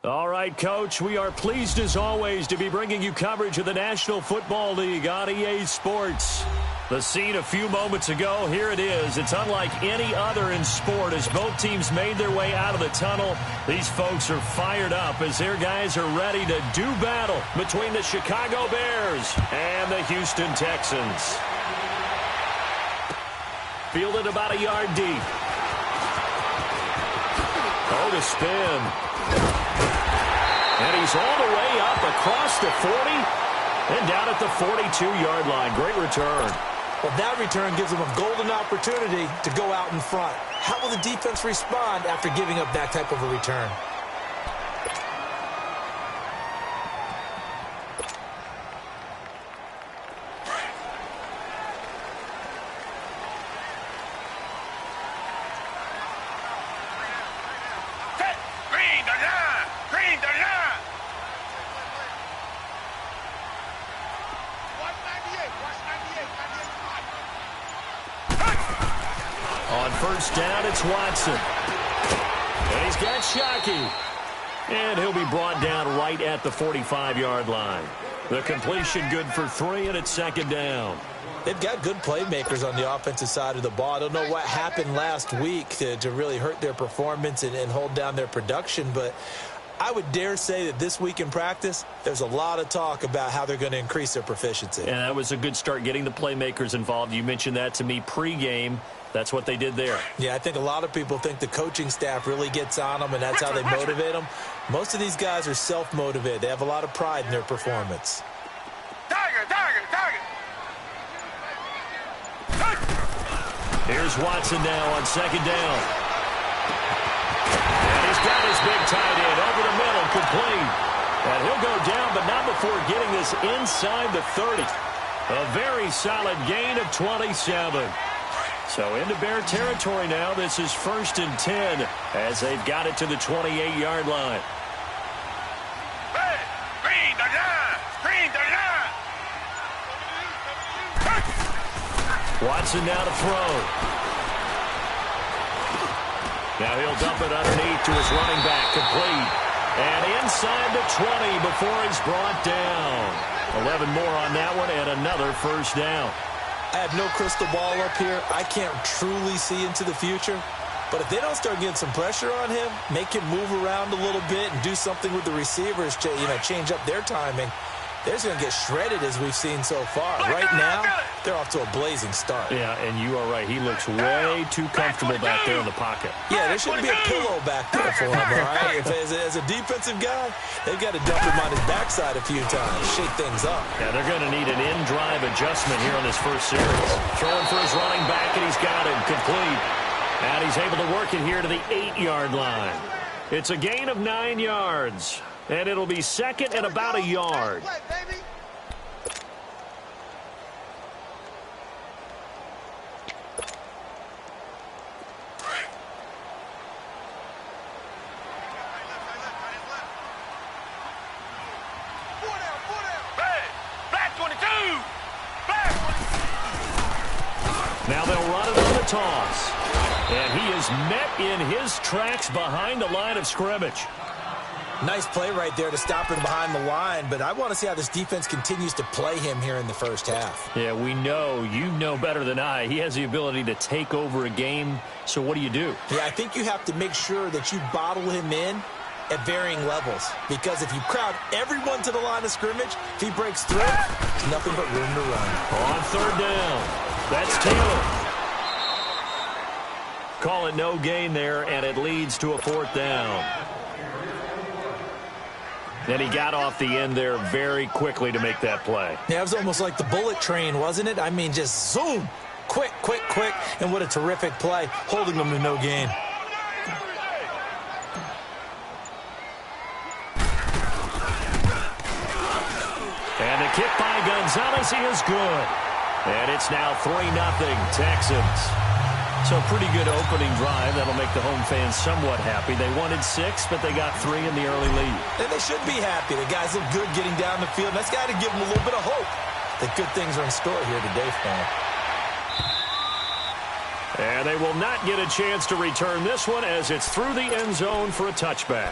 All right, Coach, we are pleased as always to be bringing you coverage of the National Football League on EA Sports. The scene a few moments ago, here it is. It's unlike any other in sport as both teams made their way out of the tunnel. These folks are fired up as their guys are ready to do battle between the Chicago Bears and the Houston Texans. Fielded about a yard deep. Oh, to spin. And he's all the way up across the 40 and down at the 42-yard line. Great return. Well, that return gives them a golden opportunity to go out in front. How will the defense respond after giving up that type of a return? First down, it's Watson. And he's got Shockey. And he'll be brought down right at the 45-yard line. The completion good for 3, and it's second down. They've got good playmakers on the offensive side of the ball. I don't know what happened last week to really hurt their performance and hold down their production, but I would dare say that this week in practice, there's a lot of talk about how they're going to increase their proficiency. And that was a good start getting the playmakers involved. You mentioned that to me pregame. That's what they did there. Yeah, I think a lot of people think the coaching staff really gets on them, and that's how they motivate them. Most of these guys are self-motivated. They have a lot of pride in their performance. Target. Here's Watson now on second down. And he's got his big tight end over the middle, complete. And he'll go down, but not before getting this inside the 30. A very solid gain of 27. So into Bear territory now. This is 1st and 10 as they've got it to the 28-yard line. Watson now to throw. Now he'll dump it underneath to his running back, complete. And inside the 20 before he's brought down. 11 more on that one and another first down. I have no crystal ball up here. I can't truly see into the future. But if they don't start getting some pressure on him, make him move around a little bit and do something with the receivers to, change up their timing, they're just going to get shredded as we've seen so far. Right now, they're off to a blazing start. Yeah, and you are right. He looks way too comfortable back there in the pocket. Yeah, there shouldn't be a pillow back there for him, all right? As a defensive guy, they've got to dump him on his backside a few times, shake things up. Yeah, they're going to need an in-drive adjustment here on this first series. Throwing for his running back, and he's got him complete. And he's able to work it here to the 8-yard line. It's a gain of 9 yards. And it'll be second and about a yard. Now they'll run it on the toss. And he is met in his tracks behind the line of scrimmage. Nice play right there to stop him behind the line, but I want to see how this defense continues to play him here in the first half. Yeah, we know. You know better than I. He has the ability to take over a game, so what do you do? Yeah, I think you have to make sure that you bottle him in at varying levels, because if you crowd everyone to the line of scrimmage, if he breaks through, there's nothing but room to run. On third down, that's Taylor. Call it no gain there, and it leads to a 4th down. And he got off the end there very quickly to make that play. Yeah, it was almost like the bullet train, wasn't it? I mean, just zoom. Quick. And what a terrific play, holding them to no gain. And the kick by Gonzalez, he is good. And it's now 3-0 Texans. So pretty good opening drive. That'll make the home fans somewhat happy. They wanted 6, but they got 3 in the early lead. And they should be happy. The guys look good getting down the field. That's got to give them a little bit of hope that good things are in store here today for them. And they will not get a chance to return this one as it's through the end zone for a touchback.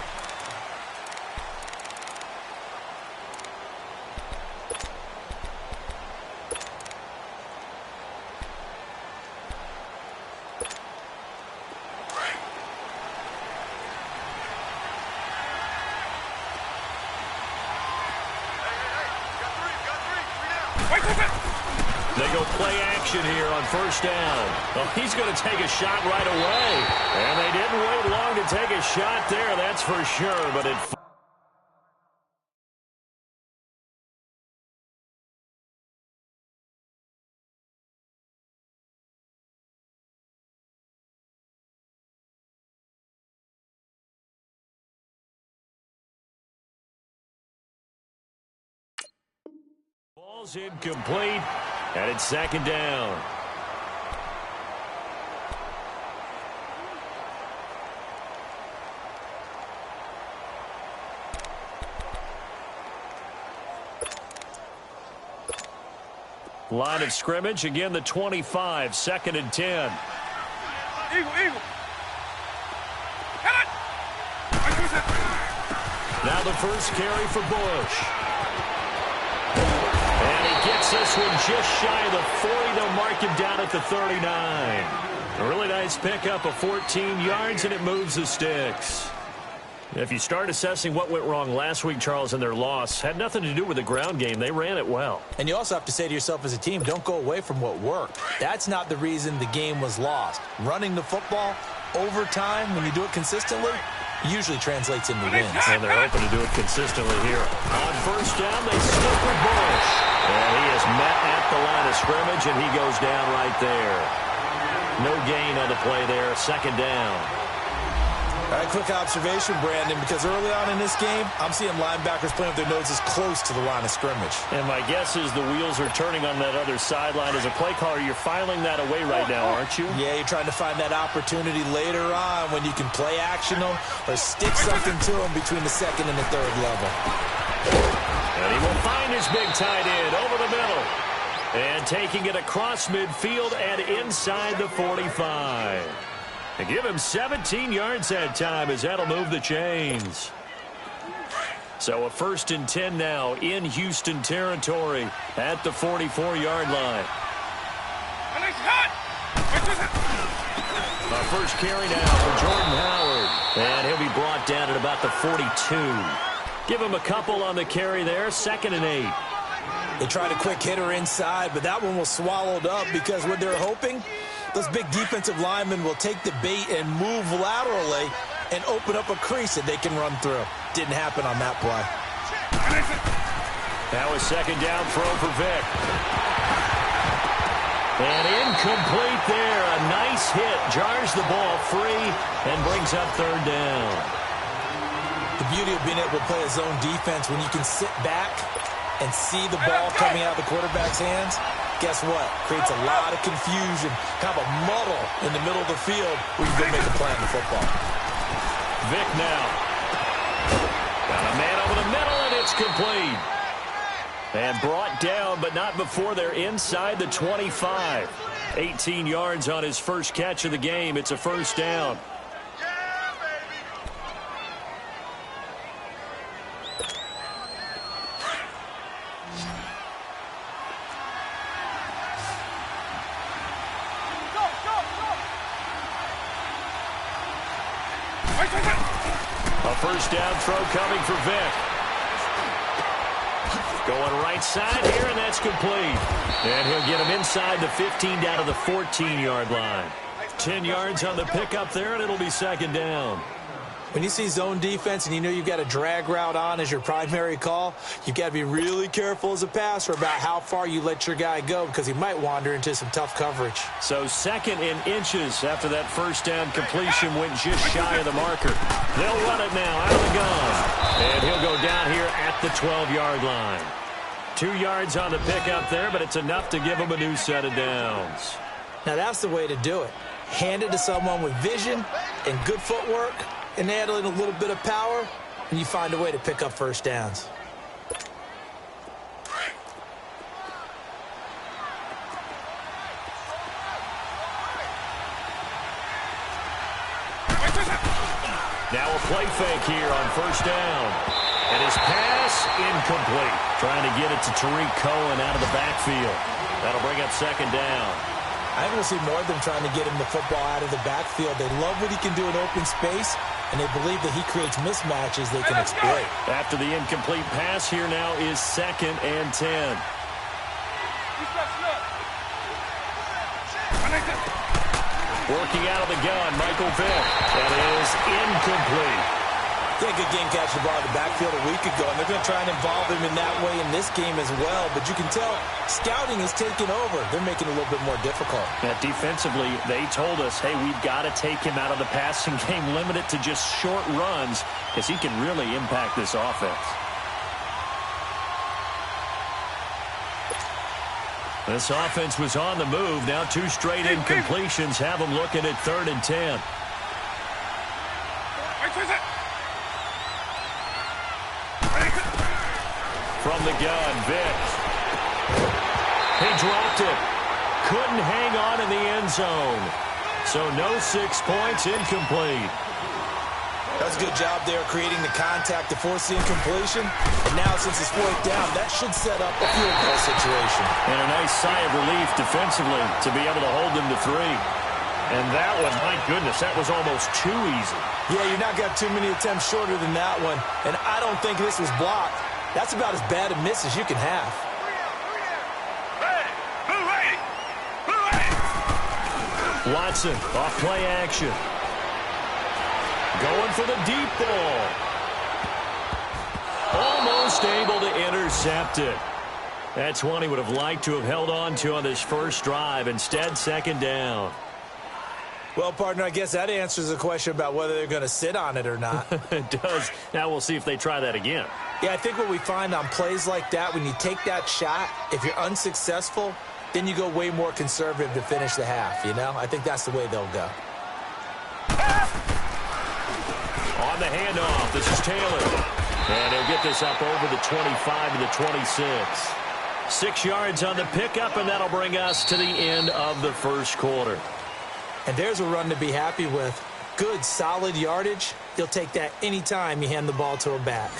They go play action here on first down. Well, he's going to take a shot right away. And they didn't wait long to take a shot there, that's for sure. But it ball's incomplete, and it's second down. Line of scrimmage, again the 25, 2nd and 10. Eagle. Now the first carry for Bush. And he gets this one just shy of the 40. They'll mark him down at the 39. A really nice pickup of 14 yards, and it moves the sticks. If you start assessing what went wrong last week, Charles, in their loss, had nothing to do with the ground game. They ran it well. And you also have to say to yourself as a team, don't go away from what worked. That's not the reason the game was lost. Running the football over time, when you do it consistently, usually translates into wins. And they're hoping to do it consistently here. On first down, they stick with Bush. And he is met at the line of scrimmage, and he goes down right there. No gain on the play there, second down. All right, quick observation, Brandon, because early on in this game, I'm seeing linebackers playing with their noses close to the line of scrimmage. And my guess is the wheels are turning on that other sideline. As a play caller, you're filing that away right now, aren't you? Yeah, you're trying to find that opportunity later on when you can play action them or stick something to them between the second and the third level. And he will find his big tight end over the middle. And taking it across midfield and inside the 45. And give him 17 yards that time as that'll move the chains. So a 1st and 10 now in Houston territory at the 44-yard line. Our first carry now for Jordan Howard. And he'll be brought down at about the 42. Give him a couple on the carry there, 2nd and 8. They tried a quick hitter inside, but that one was swallowed up because what they're hoping, those big defensive linemen will take the bait and move laterally and open up a crease that they can run through. Didn't happen on that play. Now a second down throw for Vic. And incomplete there. A nice hit. Jars the ball free and brings up third down. The beauty of being able to play a zone defense when you can sit back and see the ball coming out of the quarterback's hands, guess what? Creates a lot of confusion, kind of a muddle in the middle of the field where you go make a play on the football. Vic now. Got a man over the middle, and it's complete. And brought down, but not before they're inside the 25. 18 yards on his first catch of the game. It's a first down. A first down throw coming for Vic. Going right side here, and that's complete. And he'll get him inside the 15 down to the 14-yard line. 10 yards on the pickup there, and it'll be second down. When you see zone defense and you know you've got a drag route on as your primary call, you've got to be really careful as a passer about how far you let your guy go because he might wander into some tough coverage. So 2nd and inches after that first down completion went just shy of the marker. They'll run it now out of the gun. And he'll go down here at the 12-yard line. 2 yards on the pickup there, but it's enough to give him a new set of downs. Now that's the way to do it. Hand it to someone with vision and good footwork, and add in a little bit of power, and you find a way to pick up first downs. Now a play fake here on first down. And his pass incomplete. Trying to get it to Tariq Cohen out of the backfield. That'll bring up second down. I want to see more of them trying to get him the football out of the backfield. They love what he can do in open space, and they believe that he creates mismatches they can exploit. After the incomplete pass, here now is 2nd and 10. Working out of the gun, Michael Vick. That is incomplete. They good game catching the ball in the backfield a week ago, and they're going to try and involve him in that way in this game as well. But you can tell scouting is taking over. They're making it a little bit more difficult. Defensively, they told us, hey, we've got to take him out of the passing game, limit it to just short runs, because he can really impact this offense. This offense was on the move. Now 2 straight incompletions have them looking at 3rd and 10. From the gun, Vick. He dropped it. Couldn't hang on in the end zone. So no 6 points, incomplete. That was a good job there creating the contact to force the incompletion. And now since it's 4th down, that should set up a field goal situation. And a nice sigh of relief defensively to be able to hold them to 3. And that one, my goodness, that was almost too easy. Yeah, you're not got too many attempts shorter than that one. And I don't think this was blocked. That's about as bad a miss as you can have. Watson, off play action. Going for the deep ball. Almost able to intercept it. That's one he would have liked to have held on to on this first drive. Instead, 2nd down. Well, partner, I guess that answers the question about whether they're going to sit on it or not. It does. Now we'll see if they try that again. Yeah, I think what we find on plays like that, when you take that shot, if you're unsuccessful, then you go way more conservative to finish the half, you know? I think that's the way they'll go. On the handoff, this is Taylor. And he'll get this up over the 25 to the 26. 6 yards on the pickup, and that'll bring us to the end of the first quarter. And there's a run to be happy with. Good, solid yardage. You'll take that anytime you hand the ball to a back.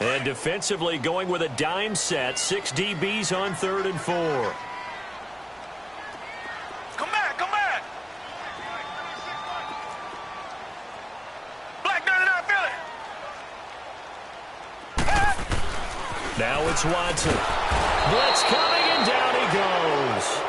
And defensively going with a dime set. 6 DBs on 3rd and 4. Come back, come back. Black 99 Philly. Now it's Watson. Blitz coming, and down he goes.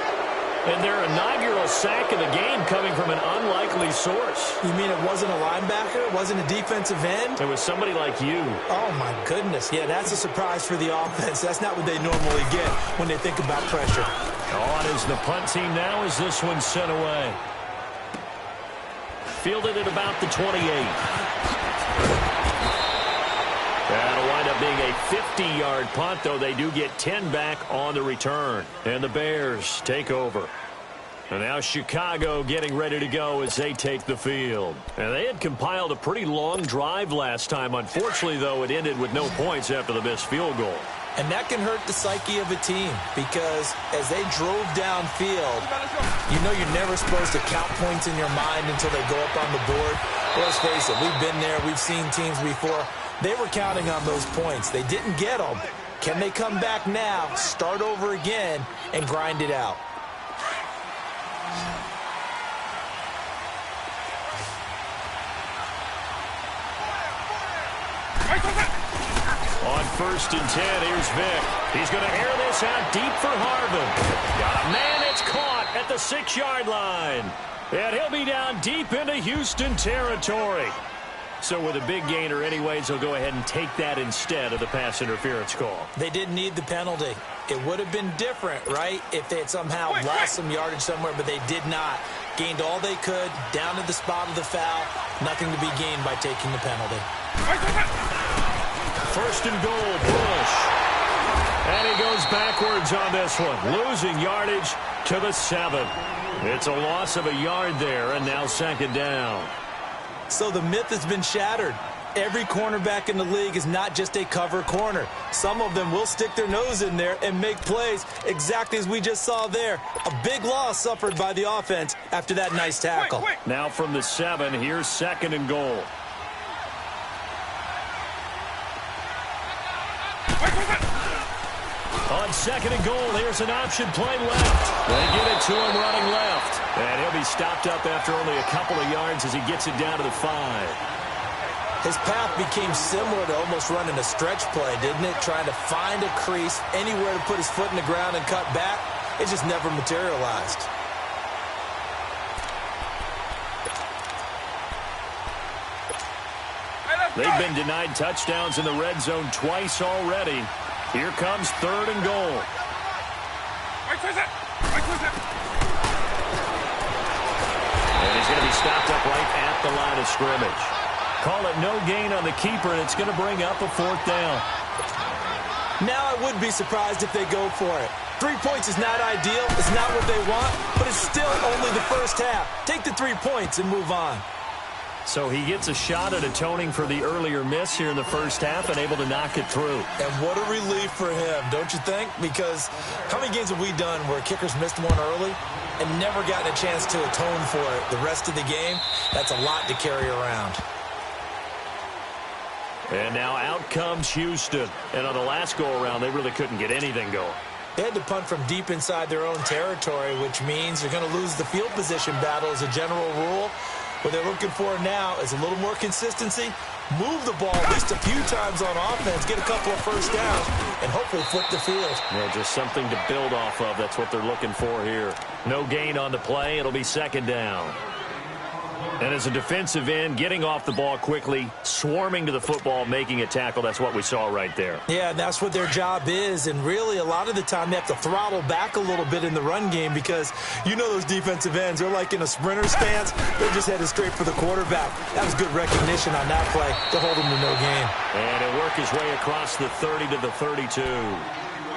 And their inaugural sack of the game coming from an unlikely source. You mean it wasn't a linebacker? It wasn't a defensive end? It was somebody like you. Oh, my goodness. Yeah, that's a surprise for the offense. That's not what they normally get when they think about pressure. On is the punt team now as this one's sent away. Fielded at about the 28. That'll wind up being a 50-yard punt, though they do get 10 back on the return. And the Bears take over. And now Chicago getting ready to go as they take the field. And they had compiled a pretty long drive last time. Unfortunately, though, it ended with no points after the missed field goal. And that can hurt the psyche of a team because as they drove downfield, you know you're never supposed to count points in your mind until they go up on the board. Well, let's face it, we've been there. We've seen teams before. They were counting on those points. They didn't get them. Can they come back now, start over again, and grind it out? On 1st and 10, here's Vick. He's going to air this out deep for Harvin. Got a man, it's caught at the 6-yard line. And he'll be down deep into Houston territory. So with a big gainer anyways, they'll go ahead and take that instead of the pass interference call. They didn't need the penalty. It would have been different, right, if they had somehow lost some yardage somewhere, but they did not. Gained all they could, down to the spot of the foul. Nothing to be gained by taking the penalty. 1st and goal, Bush. And he goes backwards on this one, losing yardage to the 7. It's a loss of a yard there, and now 2nd down. So the myth has been shattered. Every cornerback in the league is not just a cover corner. Some of them will stick their nose in there and make plays exactly as we just saw there. A big loss suffered by the offense after that nice tackle. Now from the 7, here's 2nd and goal. On second and goal. Here's an option play left. They give it to him running left. And he'll be stopped up after only a couple of yards as he gets it down to the 5. His path became similar to almost running a stretch play, didn't it? Trying to find a crease, anywhere to put his foot in the ground and cut back. It just never materialized. They've been denied touchdowns in the red zone twice already. Here comes third and goal. And he's going to be stopped up right at the line of scrimmage. Call it no gain on the keeper, and it's going to bring up a 4th down. Now I would be surprised if they go for it. 3 points is not ideal. It's not what they want, but it's still only the first half. Take the 3 points and move on. So he gets a shot at atoning for the earlier miss here in the first half and able to knock it through. And what a relief for him, don't you think? Because how many games have we done where kickers missed one early and never gotten a chance to atone for it the rest of the game? That's a lot to carry around. And now out comes Houston. And on the last go-around, they really couldn't get anything going. They had to punt from deep inside their own territory, which means they're going to lose the field position battle as a general rule. What they're looking for now is a little more consistency, move the ball at least a few times on offense, get a couple of first downs, and hopefully flip the field. Yeah, just something to build off of. That's what they're looking for here. No gain on the play. It'll be second down. And as a defensive end, getting off the ball quickly, swarming to the football, making a tackle, that's what we saw right there. Yeah, and that's what their job is. And really, a lot of the time, they have to throttle back a little bit in the run game because you know those defensive ends, they're like in a sprinter stance. They're just headed straight for the quarterback. That was good recognition on that play to hold him to no gain. And it worked his way across the 30 to the 32.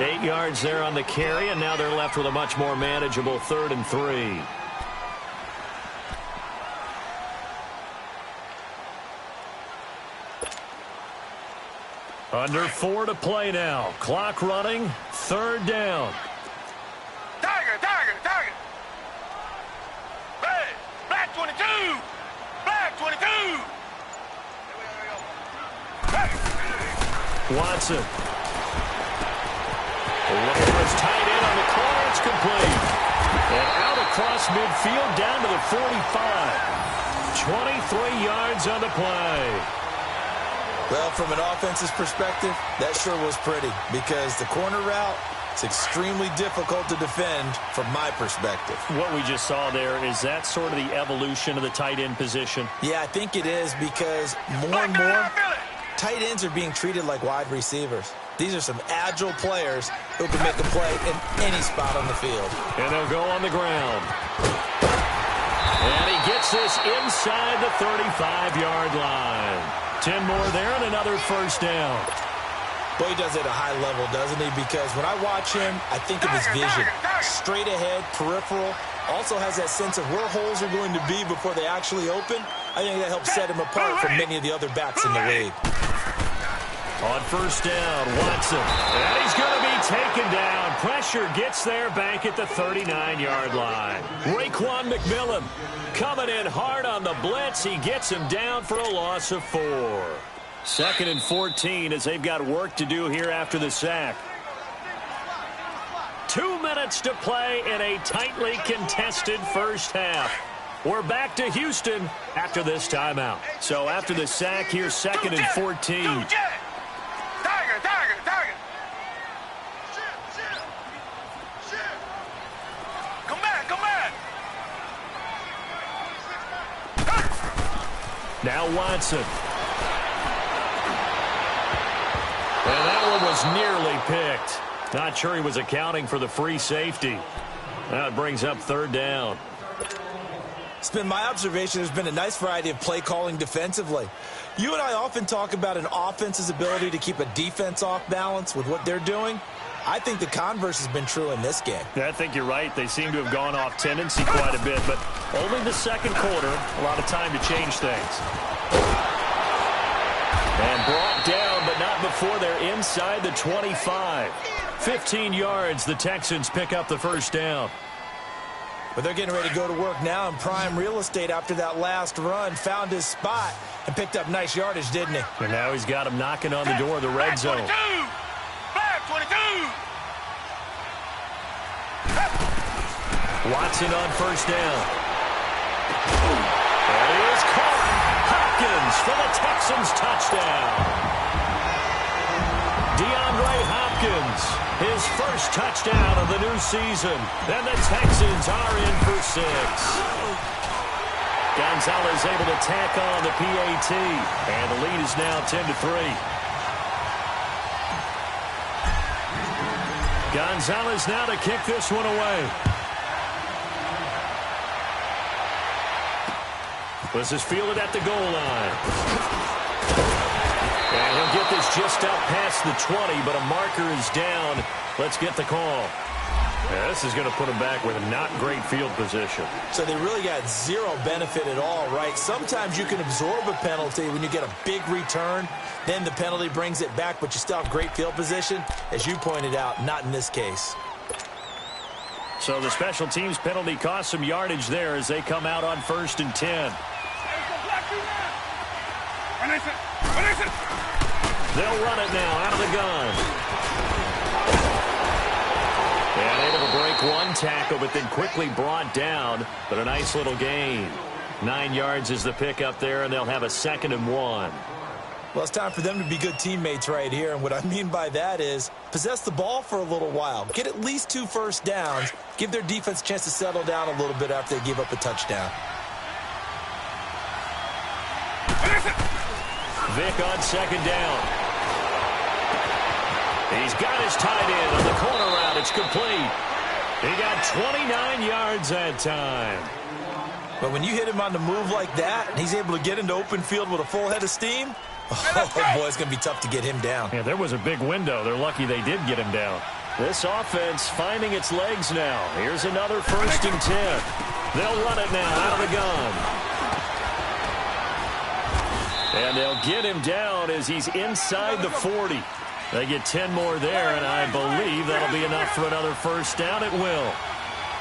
8 yards there on the carry, and now they're left with a much more manageable 3rd and 3. Under 4 to play now. Clock running. 3rd down. Tiger, Tiger, Tiger. Hey, Black 22. Black 22. Hey. Watson. Looking for his tight end on the corner. It's complete. And out across midfield down to the 45. 23 yards on the play. Well, from an offense's perspective, that sure was pretty because the corner route is extremely difficult to defend from my perspective. What we just saw there, is that sort of the evolution of the tight end position? Yeah, I think it is because more and more tight ends are being treated like wide receivers. These are some agile players who can make a play in any spot on the field. And they'll go on the ground. And he gets this inside the 35-yard line. 10 more there and another first down. Boy, he does it at a high level, doesn't he? Because when I watch him, I think of his vision. Straight ahead, peripheral. Also has that sense of where holes are going to be before they actually open. I think that helps set him apart from many of the other backs in the league. On first down, Watson. And he's going to be taken down. Pressure gets there back at the 39-yard line. Raekwon McMillan coming in hard on the blitz. He gets him down for a loss of 4. 2nd and 14 as they've got work to do here after the sack. 2 minutes to play in a tightly contested first half. We're back to Houston after this timeout. So after the sack, here's 2nd and 14. Tiger, Tiger, Tiger. Come back, come back. Now Watson. And that one was nearly picked. Not sure he was accounting for the free safety. Now it brings up 3rd down. It's been my observation there's been a nice variety of play calling defensively. You and I often talk about an offense's ability to keep a defense off balance with what they're doing. I think the converse has been true in this game. Yeah, I think you're right. They seem to have gone off tendency quite a bit, but only the second quarter, a lot of time to change things. And brought down, but not before they're inside the 25. 15 yards, the Texans pick up the first down. But they're getting ready to go to work now in prime real estate after that last run. Found his spot and picked up nice yardage, didn't he? And now he's got him knocking on the door of the red zone. Black 22. Watson on first down. And he is caught. Hopkins for the Texans touchdown. DeAndre Hopkins, his first touchdown of the new season. And the Texans are in for 6. Gonzalez able to tack on the PAT. And the lead is now 10-3. Gonzalez now to kick this one away. This is fielded at the goal line. And he'll get this just up past the 20, but a marker is down. Let's get the call. Yeah, this is going to put him back with a not great field position. So they really got zero benefit at all, right? Sometimes you can absorb a penalty when you get a big return. Then the penalty brings it back, but you still have great field position. As you pointed out, not in this case. So the special teams penalty cost some yardage there as they come out on 1st and 10. They'll run it now out of the gun. And able to break one tackle, but then quickly brought down. But a nice little gain. 9 yards is the pickup there, and they'll have a 2nd and 1. Well, it's time for them to be good teammates right here. And what I mean by that is possess the ball for a little while. Get at least 2 first downs. Give their defense a chance to settle down a little bit after they give up a touchdown. Vic on 2nd down. He's got his tight end on the corner route. It's complete. He got 29 yards that time. But when you hit him on the move like that, and he's able to get into open field with a full head of steam, oh boy, it's going to be tough to get him down. Yeah, there was a big window. They're lucky they did get him down. This offense finding its legs now. Here's another 1st and 10. They'll run it now out of the gun. And they'll get him down as he's inside the 40. They get 10 more there, and I believe that'll be enough for another 1st down. It will.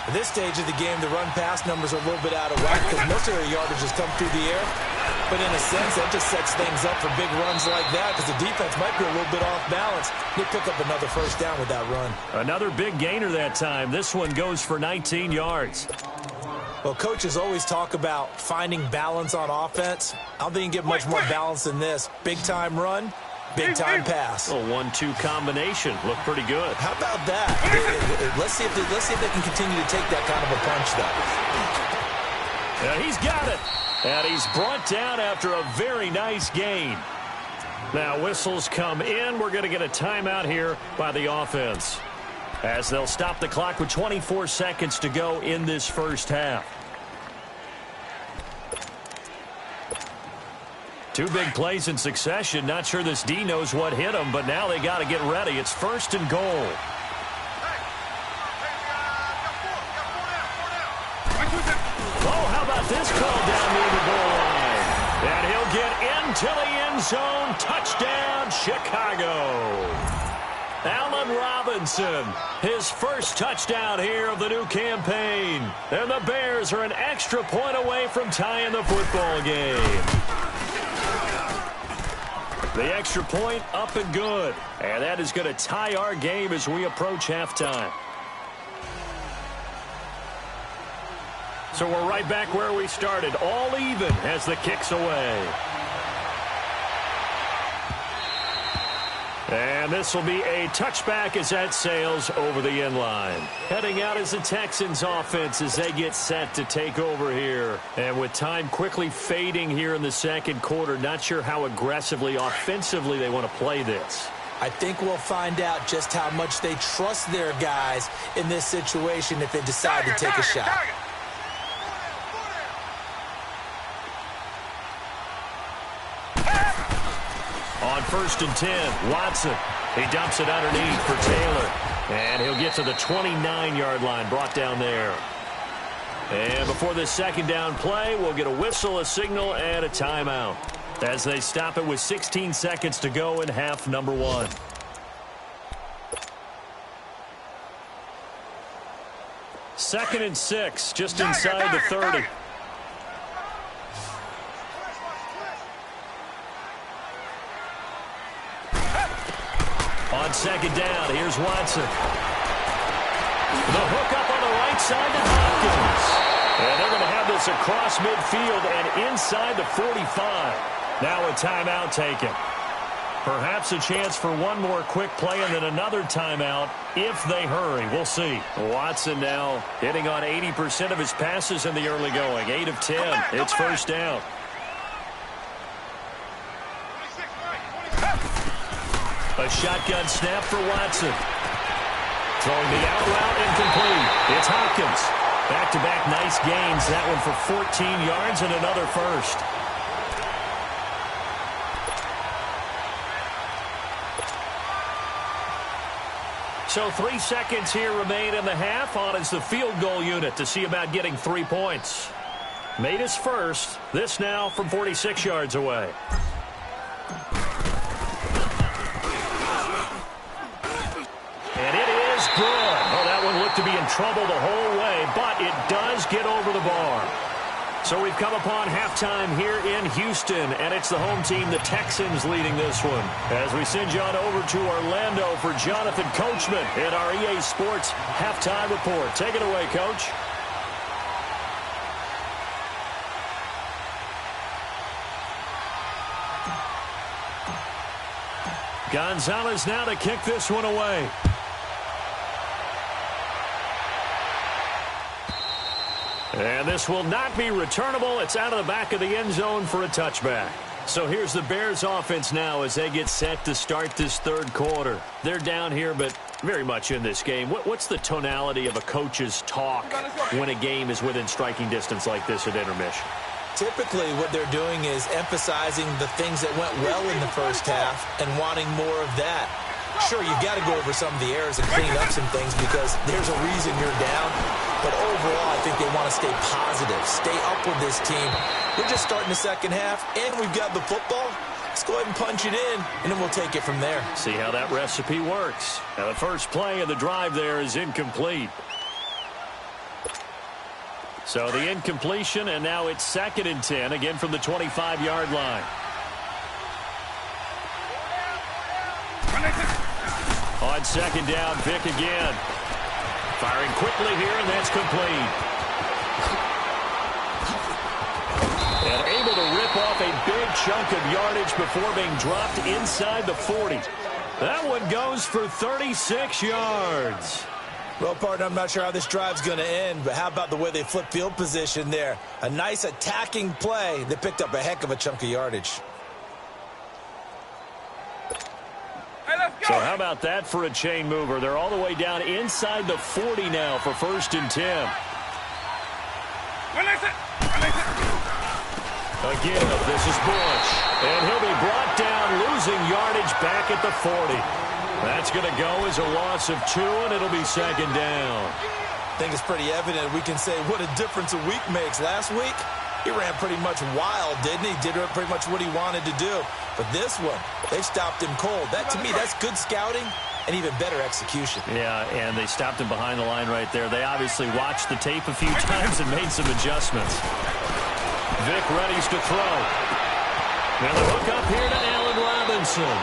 At this stage of the game, the run-pass numbers are a little bit out of whack because most of their yardage has come through the air. But in a sense, that just sets things up for big runs like that because the defense might be a little bit off balance. They pick up another 1st down with that run. Another big gainer that time. This one goes for 19 yards. Well, coaches always talk about finding balance on offense. I don't think you can get much more balance than this. Big-time run. Big-time pass. A 1-2 combination. Look pretty good. How about that? Let's see if they can continue to take that kind of a punch, though. Yeah, he's got it. And he's brought down after a very nice gain. Now, whistles come in. We're going to get a timeout here by the offense, as they'll stop the clock with 24 seconds to go in this 1st half. 2 big plays in succession. Not sure this D knows what hit him, but now they got to get ready. It's 1st and goal. Oh, how about this call down near the goal line? And he'll get into the end zone. Touchdown, Chicago. Allen Robinson, his 1st touchdown here of the new campaign. And the Bears are an extra point away from tying the football game. The extra point up and good. And that is going to tie our game as we approach halftime. So we're right back where we started. All even as the kick's away. And this will be a touchback as that sails over the end line. Heading out is the Texans offense as they get set to take over here. And with time quickly fading here in the 2nd quarter, not sure how aggressively, offensively they want to play this. I think we'll find out just how much they trust their guys in this situation if they decide to take a shot. On 1st and 10, Watson. He dumps it underneath for Taylor. And he'll get to the 29-yard line, brought down there. And before this 2nd down play, we'll get a whistle, a signal, and a timeout, as they stop it with 16 seconds to go in half number 1. Second and 6, just inside the 30. On 2nd down, here's Watson. The hook up on the right side to Hopkins. pass across midfield and inside the 45. Now a timeout taken. Perhaps a chance for one more quick play and then another timeout if they hurry. We'll see. Watson now hitting on 80% of his passes in the early going. 8 of 10. It's first down. A shotgun snap for Watson. Throwing the out route incomplete. It's Hopkins. Back-to-back nice gains. That one for 14 yards and another first. So 3 seconds here remain in the half. On is the field goal unit to see about getting 3 points. Made his first. This now from 46 yards away. And it is good. Oh, that one looked to be in trouble the whole way, but it does get over the bar. So we've come upon halftime here in Houston, and it's the home team, the Texans, leading this one. As we send you on over to Orlando for Jonathan Coachman in our EA Sports Halftime Report. Take it away, Coach. Gonzalez now to kick this one away. And this will not be returnable. It's out of the back of the end zone for a touchback. So here's the Bears offense now as they get set to start this third quarter. They're down here, but very much in this game. What's the tonality of a coach's talk when a game is within striking distance like this at intermission? Typically, what they're doing is emphasizing the things that went well in the first half and wanting more of that. Sure, you've got to go over some of the errors and clean up some things because there's a reason you're down. But overall, I think they want to stay positive, stay up with this team. We're just starting the second half, and we've got the football. Let's go ahead and punch it in, and then we'll take it from there. See how that recipe works. Now, the first play of the drive there is incomplete. So the incompletion, and now it's 2nd and 10, again from the 25-yard line. On 2nd down, Vick again. Firing quickly here, and that's complete. And able to rip off a big chunk of yardage before being dropped inside the 40. That one goes for 36 yards. Well, partner, I'm not sure how this drive's going to end, but how about the way they flip field position there? A nice attacking play that picked up a heck of a chunk of yardage. So how about that for a chain mover? They're all the way down inside the 40 now for 1st and 10. Again, this is Bush. And he'll be brought down, losing yardage back at the 40. That's going to go as a loss of 2, and it'll be 2nd down. I think it's pretty evident. We can say what a difference a week makes. Last week, he ran pretty much wild, didn't he? Did pretty much what he wanted to do. But this one, they stopped him cold. That, to me, that's good scouting and even better execution. Yeah, and they stopped him behind the line right there. They obviously watched the tape a few times and made some adjustments. Vick readies to throw. Now the hook up here to Allen Robinson.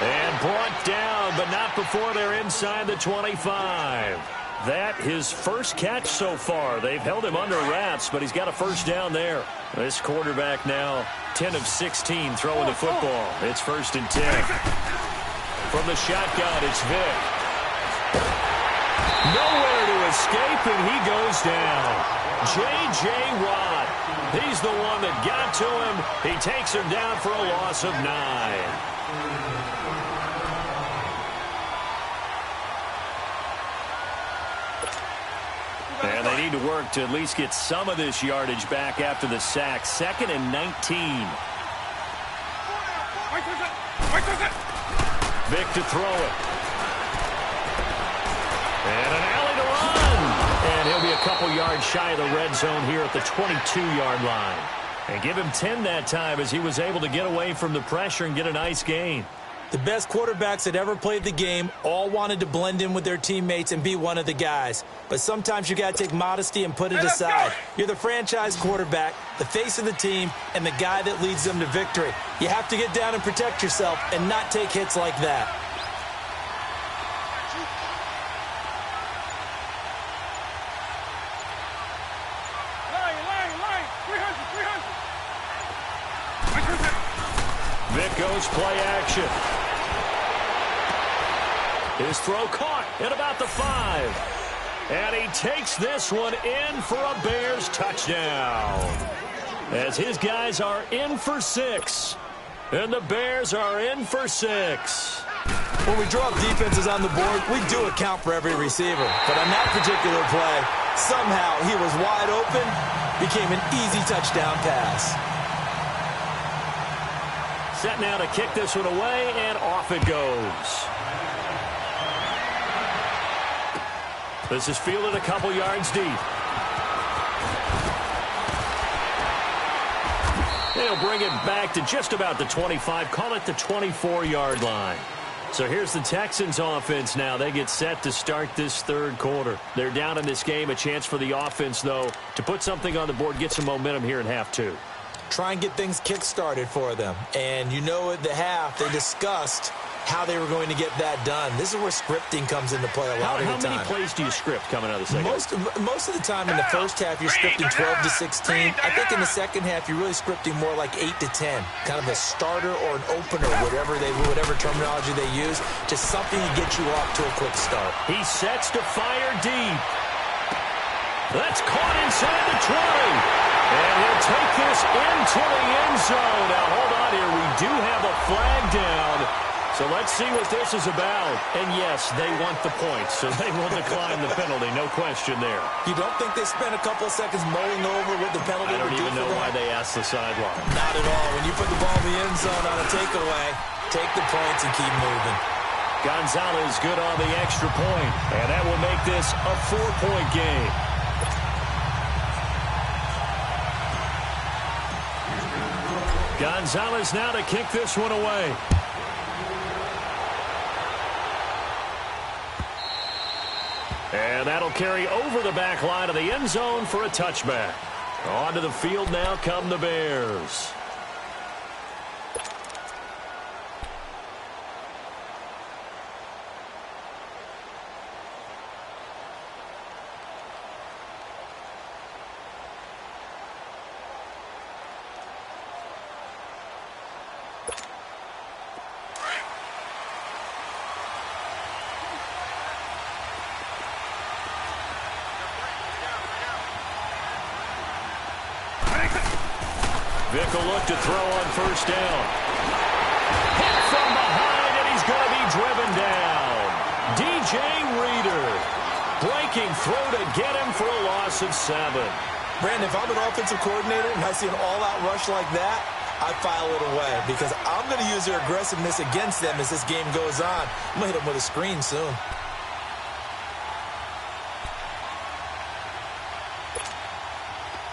And brought down, but not before they're inside the 25. That his first catch so far. They've held him under wraps, but he's got a first down there. This quarterback now 10 of 16 throwing the football. It's 1st and 10. From the shotgun, it's Vick. Nowhere to escape, and he goes down. J.J. Watt. He's the one that got to him. He takes him down for a loss of 9. And they need to work to at least get some of this yardage back after the sack. 2nd and 19. Vick to throw it. And an alley to run. And he'll be a couple yards shy of the red zone here at the 22-yard line. And give him 10 that time as he was able to get away from the pressure and get a nice gain. The best quarterbacks that ever played the game all wanted to blend in with their teammates and be one of the guys. But sometimes you got to take modesty and put it aside. You're the franchise quarterback, the face of the team, and the guy that leads them to victory. You have to get down and protect yourself and not take hits like that. goes play action. His throw caught at about the 5. And he takes this one in for a Bears touchdown. As his guys are in for 6. And the Bears are in for 6. When we draw up defenses on the board, we do account for every receiver. But on that particular play, somehow he was wide open, became an easy touchdown pass. Set now to kick this one away, and off it goes. This is fielded a couple yards deep. They'll bring it back to just about the 25, call it the 24-yard line. So here's the Texans offense now. They get set to start this third quarter. They're down in this game. A chance for the offense, though, to put something on the board, get some momentum here in half 2. Try and get things kick-started for them. And you know at the half, they discussed how they were going to get that done. This is where scripting comes into play a lot of the time. How many plays do you script coming out of the second? Most of the time in the first half, you're scripting 12 to 16. I think in the second half, you're really scripting more like 8 to 10. Kind of a starter or an opener, whatever terminology they use. Just something to get you off to a quick start. He sets to fire deep. That's caught inside the 20. And he'll take this into the end zone. Now, hold on here. We do have a flag down. So let's see what this is about. And, yes, they want the points, so they will decline the penalty. No question there. You don't think they spent a couple of seconds mulling over what the penalty would do for them? I don't even know why they asked the sideline. Not at all. When you put the ball in the end zone on a takeaway, take the points and keep moving. Gonzalez good on the extra point, and that will make this a 4-point game. Gonzalez now to kick this one away. And that'll carry over the back line of the end zone for a touchback. Onto the field now come the Bears. Vick will look to throw on first down. Hit from behind, and he's going to be driven down. DJ Reader breaking through to get him for a loss of 7. Brandon, if I'm an offensive coordinator and I see an all-out rush like that, I file it away because I'm going to use their aggressiveness against them as this game goes on. I'm going to hit them with a screen soon.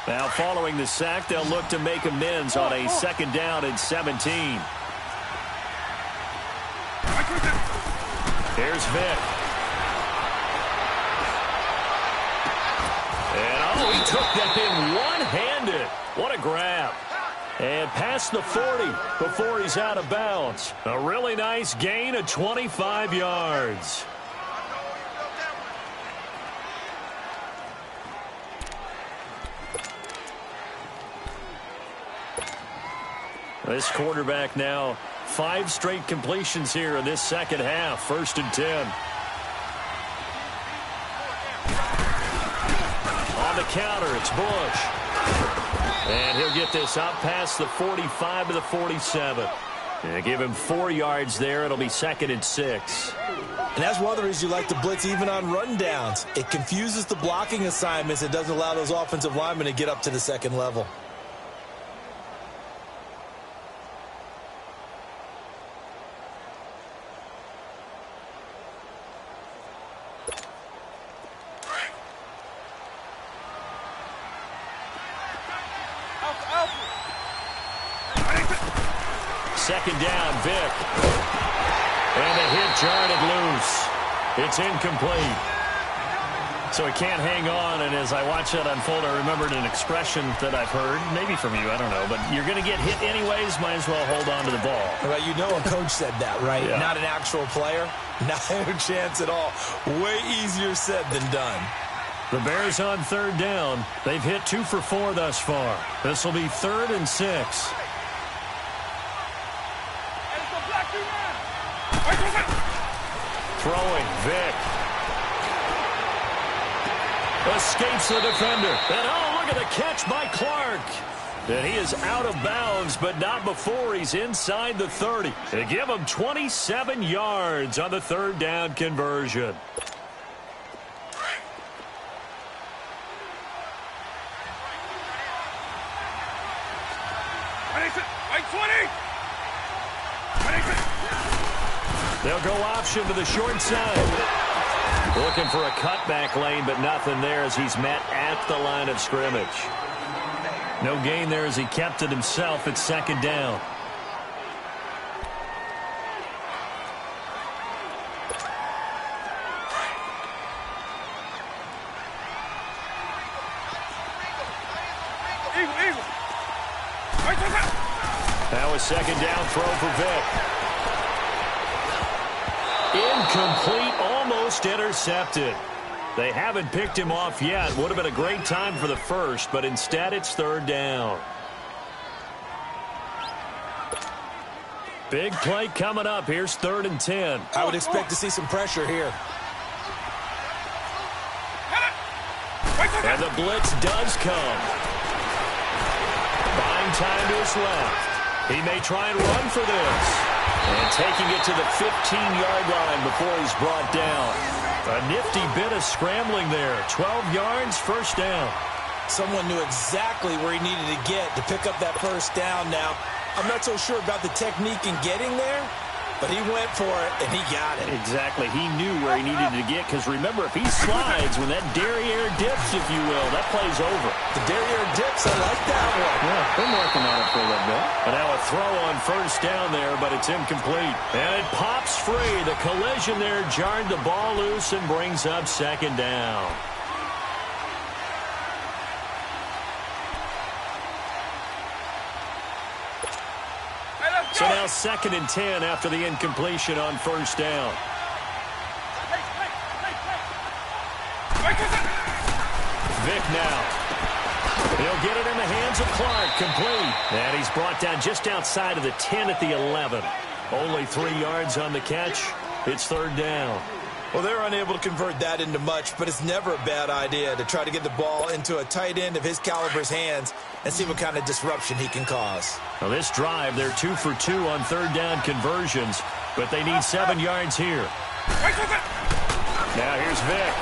Now, following the sack, they'll look to make amends on a second down and 17. Here's Vick. And, he took that in one-handed. What a grab. And past the 40 before he's out of bounds. A really nice gain of 25 yards. This quarterback now 5 straight completions here in this second half. 1st and 10. On the counter, it's Bush. And he'll get this up past the 45 to the 47. And give him 4 yards there. It'll be 2nd and 6. And that's one of the reasons you like to blitz even on rundowns. It confuses the blocking assignments. It doesn't allow those offensive linemen to get up to the second level. Second down, Vick. And the hit jarred it loose. It's incomplete. So he can't hang on, and as I watch that unfold, I remembered an expression that I've heard, maybe from you, I don't know, but you're going to get hit anyways, might as well hold on to the ball. Well, you know a coach said that, right? Yeah. Not an actual player. Not a chance at all. Way easier said than done. The Bears on 3rd down. They've hit 2 for 4 thus far. This will be 3rd and 6. Throwing, Vic. Escapes the defender. And oh, look at the catch by Clark. And he is out of bounds, but not before he's inside the 30. They give him 27 yards on the third down conversion. They'll go option to the short side. Looking for a cutback lane, but nothing there as he's met at the line of scrimmage. No gain there as he kept it himself at second down. Now a second down throw for Vic. Incomplete, almost intercepted. They haven't picked him off yet. Would have been a great time for the first, but instead it's third down. Big play coming up. Here's 3rd and 10. I would expect to see some pressure here. And the blitz does come. Buying time to his left. He may try and run for this. And taking it to the 15-yard line before he's brought down. A nifty bit of scrambling there. 12 yards, first down. Someone knew exactly where he needed to get to pick up that first down now. I'm not so sure about the technique in getting there, but he went for it, and he got it. Exactly. He knew where he needed to get, because remember, if he slides, when that derriere dips, if you will, that play's over. The derriere dips, I like that one. Yeah, been working on it for a little bit. But now a throw on first down there, but it's incomplete. And it pops free. The collision there jarred the ball loose and brings up second down. So now 2nd and 10 after the incompletion on first down. Vic now. He'll get it in the hands of Clark. Complete. And he's brought down just outside of the 10 at the 11. Only 3 yards on the catch. It's third down. Well, they're unable to convert that into much, but it's never a bad idea to try to get the ball into a tight end of his caliber's hands and see what kind of disruption he can cause. Well, this drive, they're 2 for 2 on third down conversions, but they need 7 yards here. Now here's Vic.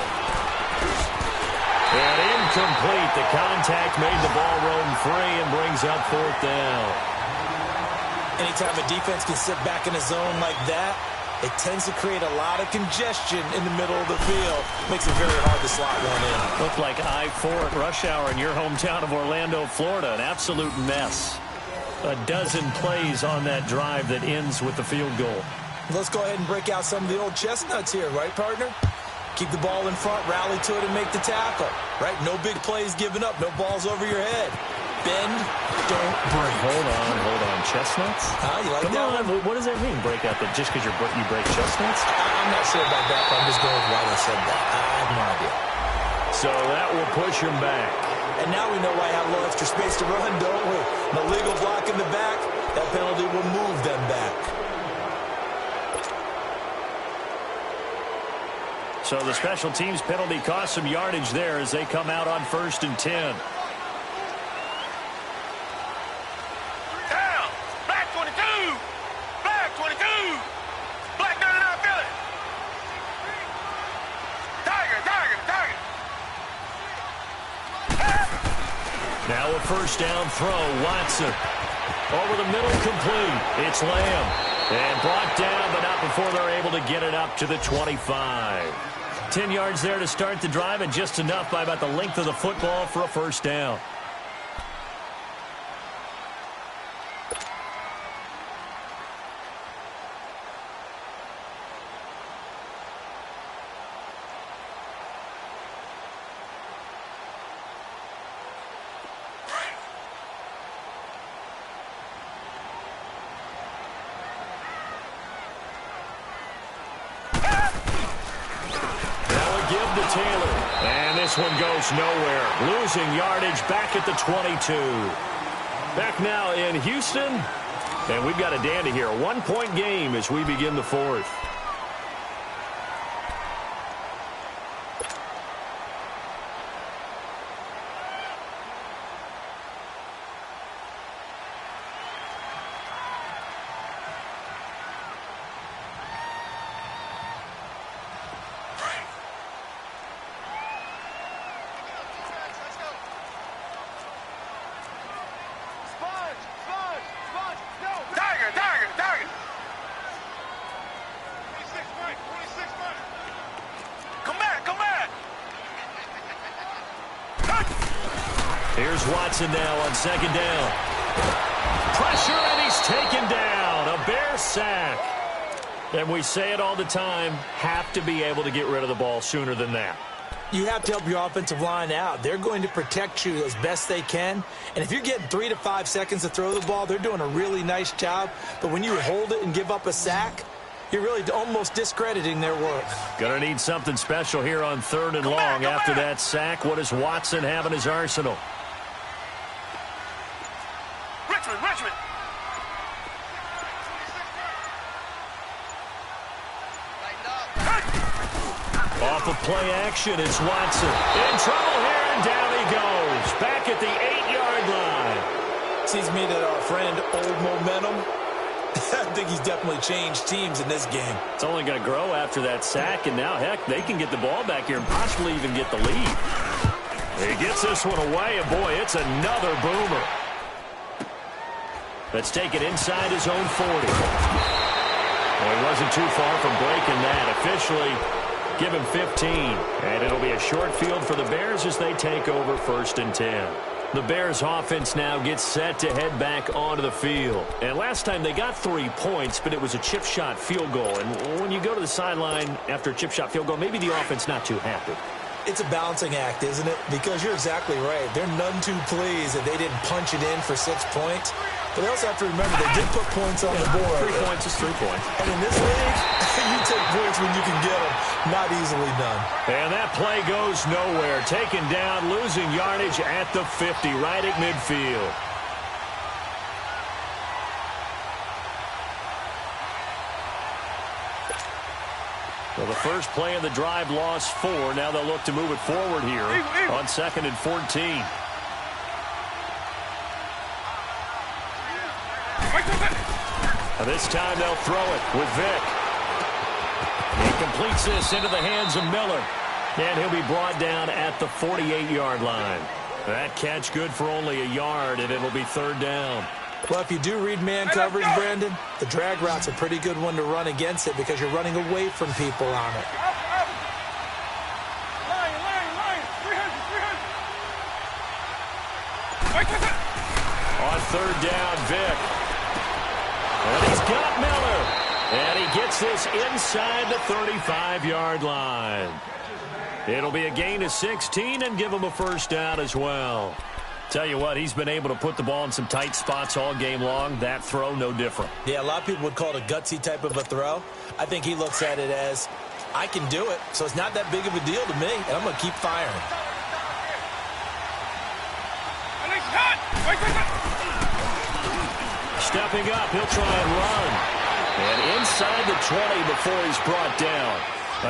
And incomplete. The contact made the ball roam free and brings up fourth down. Anytime a defense can sit back in a zone like that, it tends to create a lot of congestion in the middle of the field. Makes it very hard to slot one in. Looked like I-4 at rush hour in your hometown of Orlando, Florida. An absolute mess. A dozen plays on that drive that ends with the field goal. Let's go ahead and break out some of the old chestnuts here, right, partner? Keep the ball in front, rally to it, and make the tackle. Right? No big plays given up. No balls over your head. Bend, don't break. Hold on. Chestnuts? You like Come that on. one? What does that mean, break out? That just because you break chestnuts? I'm not sure about that, but I'm just going with why they said that. I have no idea. So that will push him back. And now we know why I have a little extra space to run, don't we? No legal block in the back. That penalty will move them back. So the special teams penalty cost some yardage there as they come out on 1st and 10. Down. Black 22. Black 22. Black 99 Philly. Tiger. Now a first down throw. Watson. Over the middle, complete. It's Lamb. And brought down, but not before they're able to get it up to the 25. 10 yards there to start the drive, and just enough by about the length of the football for a first down. Taylor. And this one goes nowhere. Losing yardage back at the 22. Back now in Houston. And we've got a dandy here. A 1-point game as we begin the fourth. Here's Watson now on second down. Pressure, and he's taken down. A Bear sack. And we say it all the time, have to be able to get rid of the ball sooner than that. You have to help your offensive line out. They're going to protect you as best they can. And if you're getting 3 to 5 seconds to throw the ball, they're doing a really nice job. But when you hold it and give up a sack, you're really almost discrediting their work. Going to need something special here on 3rd and long after that sack. What does Watson have in his arsenal? Richmond. Off of play action, it's Watson. In trouble here, and down he goes. Back at the 8-yard line. Seems to me that our friend, old momentum, I think he's definitely changed teams in this game. It's only going to grow after that sack, and now, heck, they can get the ball back here and possibly even get the lead. He gets this one away, and boy, it's another boomer. Let's take it inside his own 40. Well, he wasn't too far from breaking that. Officially, give him 15. And it'll be a short field for the Bears as they take over 1st and 10. The Bears offense now gets set to head back onto the field. And last time they got 3 points, but it was a chip shot field goal. And when you go to the sideline after a chip shot field goal, maybe the offense not too happy. It's a balancing act, isn't it? Because you're exactly right. They're none too pleased that they didn't punch it in for 6 points. But they also have to remember they did put points on the board. 3 points is 3 points. And in this league, you take points when you can get them. Not easily done. And that play goes nowhere. Taken down, losing yardage at the 50, right at midfield. Well, the first play of the drive lost 4. Now they'll look to move it forward here on 2nd and 14. Now this time they'll throw it with Vick. He completes this into the hands of Miller. And he'll be brought down at the 48-yard line. That catch good for only a yard, and it'll be 3rd down. Well, if you do read man coverage, Brandon, the drag route's a pretty good one to run against it because you're running away from people on it. On 3rd down, Vick. And he's got Miller. And he gets this inside the 35-yard line. It'll be a gain of 16 and give him a 1st down as well. Tell you what, he's been able to put the ball in some tight spots all game long. That throw, no different. Yeah, a lot of people would call it a gutsy type of a throw. I think he looks at it as, I can do it, so it's not that big of a deal to me, and I'm going to keep firing. Stepping up, he'll try and run. And inside the 20 before he's brought down.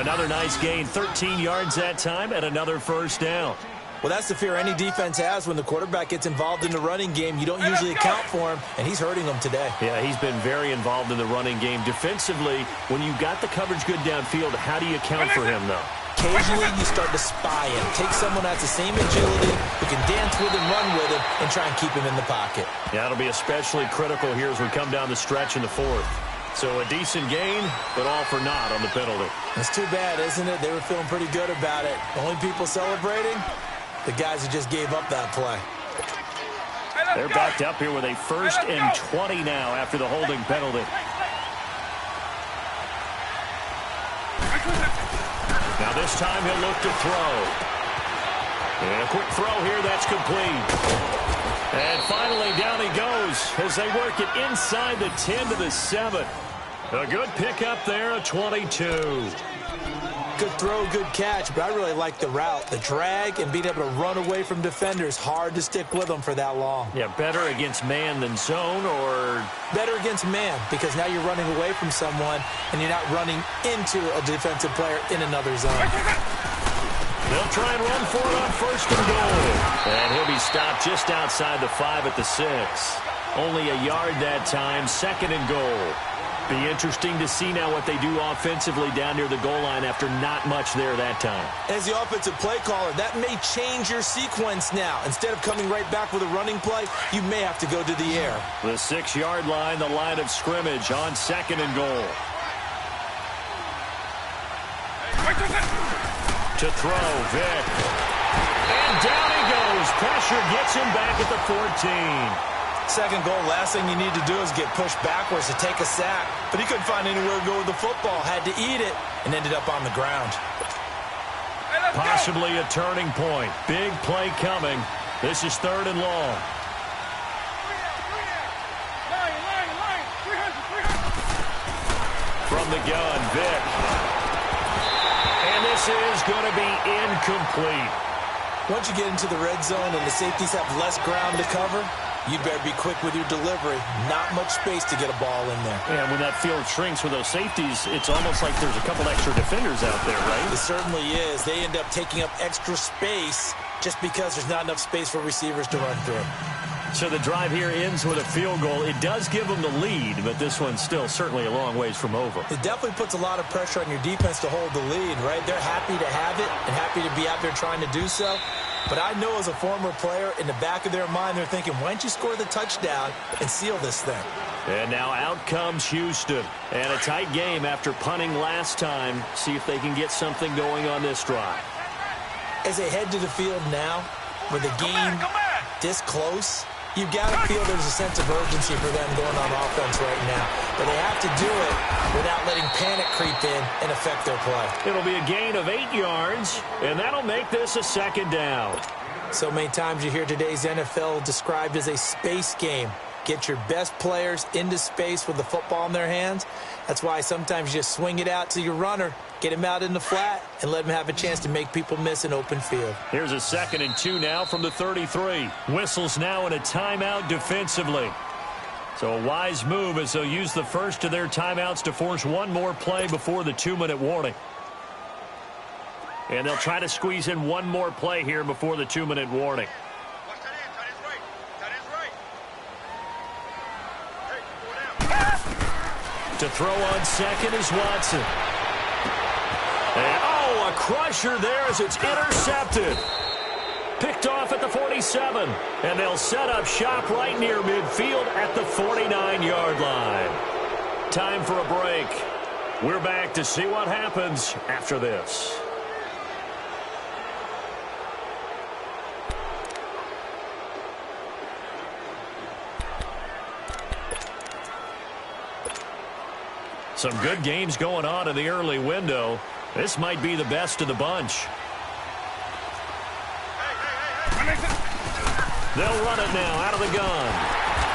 Another nice gain, 13 yards that time, and another 1st down. Well, that's the fear any defense has when the quarterback gets involved in the running game. You don't usually account for him, and he's hurting them today. Yeah, he's been very involved in the running game. Defensively, when you got the coverage good downfield, how do you account for him, though? Occasionally, you start to spy him. Take someone that's the same agility, who can dance with him, run with him, and try and keep him in the pocket. Yeah, it'll be especially critical here as we come down the stretch in the 4th. So a decent gain, but all for naught on the penalty. It's too bad, isn't it? They were feeling pretty good about it. The only people celebrating, the guys who just gave up that play. They're backed up here with a 1st and 20 now after the holding penalty. Now this time he'll look to throw. And a quick throw here, that's complete. And finally down he goes as they work it inside the 10 to the 7. A good pickup there, a 22. Good throw, good catch, but I really like the route. The drag and being able to run away from defenders, hard to stick with them for that long. Yeah, better against man than zone, or? Better against man, because now you're running away from someone and you're not running into a defensive player in another zone. They'll try and run for it on 1st and goal. And he'll be stopped just outside the 5 at the 6. Only a yard that time, 2nd and goal. Be interesting to see now what they do offensively down near the goal line after not much there that time. As the offensive play caller, that may change your sequence now. Instead of coming right back with a running play, you may have to go to the air. The 6-yard line, the line of scrimmage on 2nd and goal. To throw, Vick. And down he goes pressure gets him back at the 14. Second goal, last thing you need to do is get pushed backwards to take a sack. But he couldn't find anywhere to go with the football, had to eat it, and ended up on the ground. Possibly a turning point. Big play coming. This is 3rd and long. From the gun, Vic. And this is going to be incomplete. Once you get into the red zone and the safeties have less ground to cover, you better be quick with your delivery. Not much space to get a ball in there. Yeah, when that field shrinks with those safeties, it's almost like there's a couple extra defenders out there, right? It certainly is. They end up taking up extra space just because there's not enough space for receivers to run through. So the drive here ends with a field goal. It does give them the lead, but this one's still certainly a long ways from over. It definitely puts a lot of pressure on your defense to hold the lead, right? They're happy to have it and happy to be out there trying to do so. But I know as a former player, in the back of their mind, they're thinking, why don't you score the touchdown and seal this thing? And now out comes Houston. And a tight game after punting last time. See if they can get something going on this drive. As they head to the field now, with the game this close, you've got to feel there's a sense of urgency for them going on offense right now. But they have to do it without letting panic creep in and affect their play. It'll be a gain of 8 yards, and that'll make this a 2nd down. So many times you hear today's NFL described as a space game. Get your best players into space with the football in their hands. That's why sometimes you just swing it out to your runner, get him out in the flat, and let him have a chance to make people miss an open field. Here's a 2nd and 2 now from the 33. Whistles now in a timeout defensively. So a wise move as they'll use the first of their timeouts to force one more play before the 2-minute warning. And they'll try to squeeze in one more play here before the 2-minute warning. To throw on second is Watson. And, a crusher there as it's intercepted. Picked off at the 47. And they'll set up shop right near midfield at the 49-yard line. Time for a break. We're back to see what happens after this. Some good games going on in the early window. This might be the best of the bunch. They'll run it now out of the gun.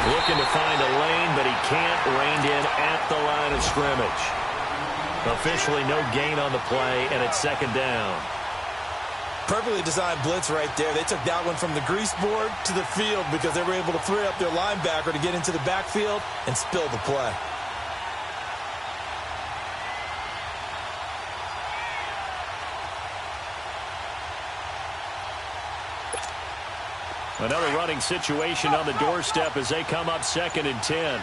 Looking to find a lane, but he can't. Reined in at the line of scrimmage. Officially no gain on the play, and it's 2nd down. Perfectly designed blitz right there. They took that one from the grease board to the field because they were able to free up their linebacker to get into the backfield and spill the play. Another running situation on the doorstep as they come up 2nd and 10.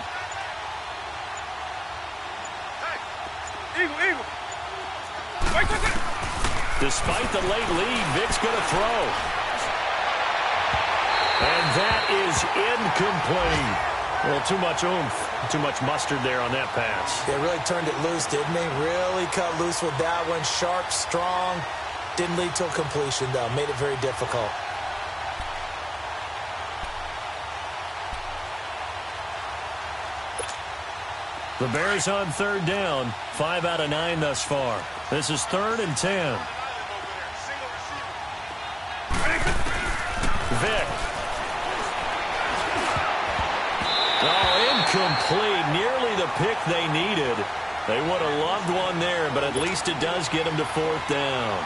Despite the late lead, Vic's going to throw. And that is incomplete. Well, too much oomph, too much mustard there on that pass. They really turned it loose, didn't they? Really cut loose with that one. Sharp, strong. Didn't lead to a completion, though. Made it very difficult. The Bears on 3rd down. 5 out of 9 thus far. This is 3rd and 10. Vic. Incomplete. Nearly the pick they needed. They would have loved one there, but at least it does get them to 4th down.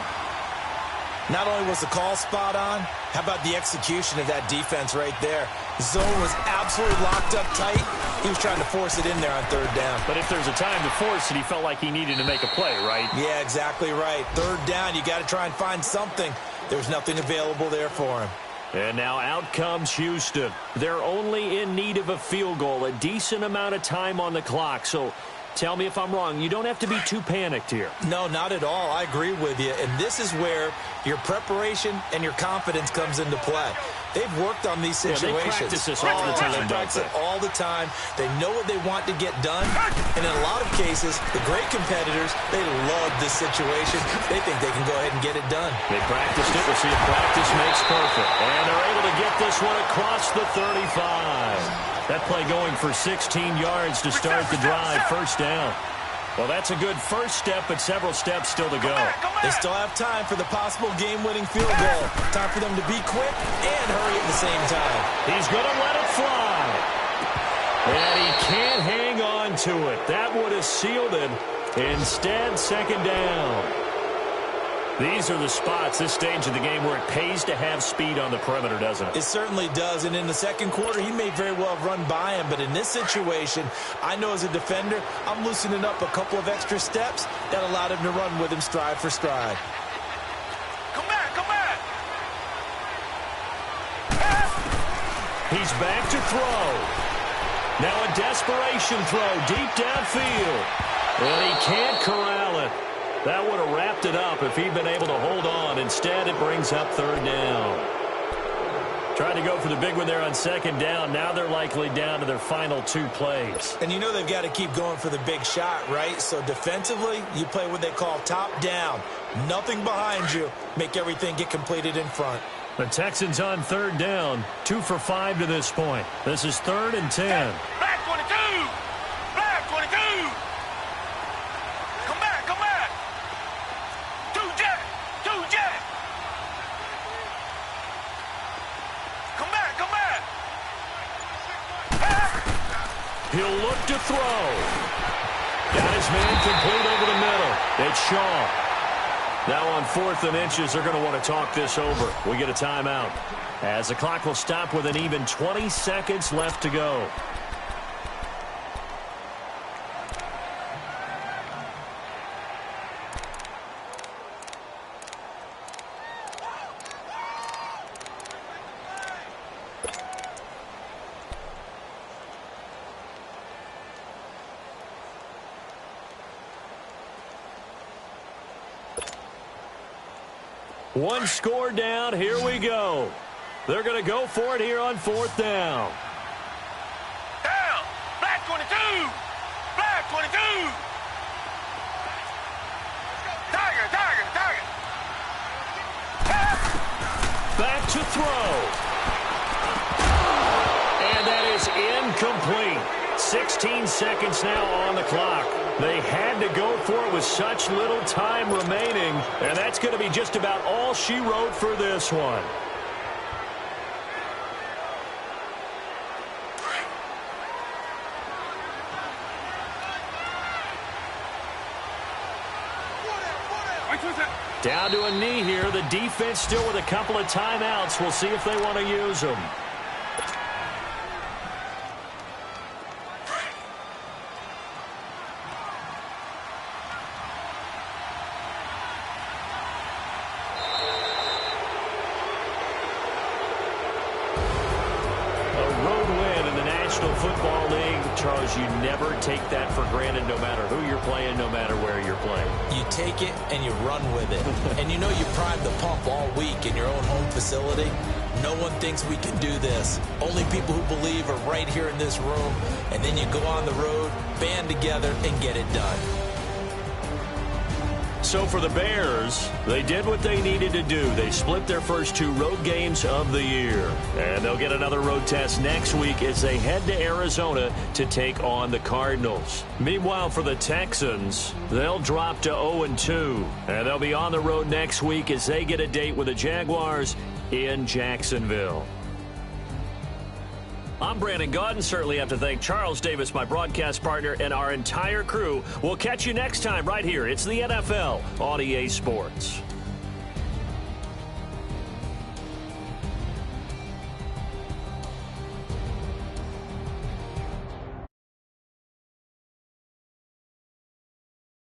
Not only was the call spot on, how about the execution of that defense right there? Zone was absolutely locked up tight. He was trying to force it in there on 3rd down. But if there's a time to force it, he felt like he needed to make a play, right? Yeah, exactly right. 3rd down, you got to try and find something. There was nothing available there for him. And now out comes Houston. They're only in need of a field goal, a decent amount of time on the clock. So tell me if I'm wrong. You don't have to be too panicked here. No, not at all. I agree with you. And this is where your preparation and your confidence comes into play. They've worked on these situations. Yeah, they practice this all the time, They practice it all the time. They know what they want to get done. And in a lot of cases, the great competitors, they love this situation. They think they can go ahead and get it done. They practiced it. We'll see if practice makes perfect. And they're able to get this one across the 35. That play going for 16 yards to start the drive. First down. Well, that's a good first step, but several steps still to go. They still have time for the possible game-winning field goal. Time for them to be quick and hurry at the same time. He's going to let it fly. And he can't hang on to it. That would have sealed it. Instead, second down. These are the spots, this stage of the game, where it pays to have speed on the perimeter, doesn't it? It certainly does, and in the second quarter, he may very well have run by him, but in this situation, I know as a defender, I'm loosening up a couple of extra steps that allowed him to run with him stride for stride. Come back, come back. He's back to throw. Now a desperation throw deep downfield. And he can't corral it. That would have wrapped it up if he'd been able to hold on. Instead, it brings up third down. Trying to go for the big one there on second down. Now they're likely down to their final two plays. And you know they've got to keep going for the big shot, right? So defensively, you play what they call top down. Nothing behind you. Make everything get completed in front. The Texans on third down. 2 for 5 to this point. This is 3rd and 10. Black 22. Black 22. Come back, come back. Two jet. Two jet. Come back, come back. He'll look to throw. Got his man complete over the middle. It's Shaw. Now on 4th and inches, they're going to want to talk this over. We get a timeout as the clock will stop with an even 20 seconds left to go. One score down. Here we go. They're going to go for it here on 4th down. Down. Black 22. Black 22. Tiger, tiger, tiger. Back to throw. And that is incomplete. 16 seconds now on the clock. They had to go for it with such little time remaining, and that's going to be just about all she wrote for this one. Down to a knee here. The defense still with a couple of timeouts. We'll see if they want to use them. Football League, Charles, you never take that for granted no matter who you're playing, no matter where you're playing. You take it and you run with it. And you know you prime the pump all week in your own home facility. No one thinks we can do this. Only people who believe are right here in this room. And then you go on the road, band together, and get it done. So for the Bears, they did what they needed to do. They split their first 2 road games of the year. And they'll get another road test next week as they head to Arizona to take on the Cardinals. Meanwhile, for the Texans, they'll drop to 0-2. And they'll be on the road next week as they get a date with the Jaguars in Jacksonville. I'm Brandon Gaudin. Certainly have to thank Charles Davis, my broadcast partner, and our entire crew. We'll catch you next time right here. It's the NFL on EA Sports.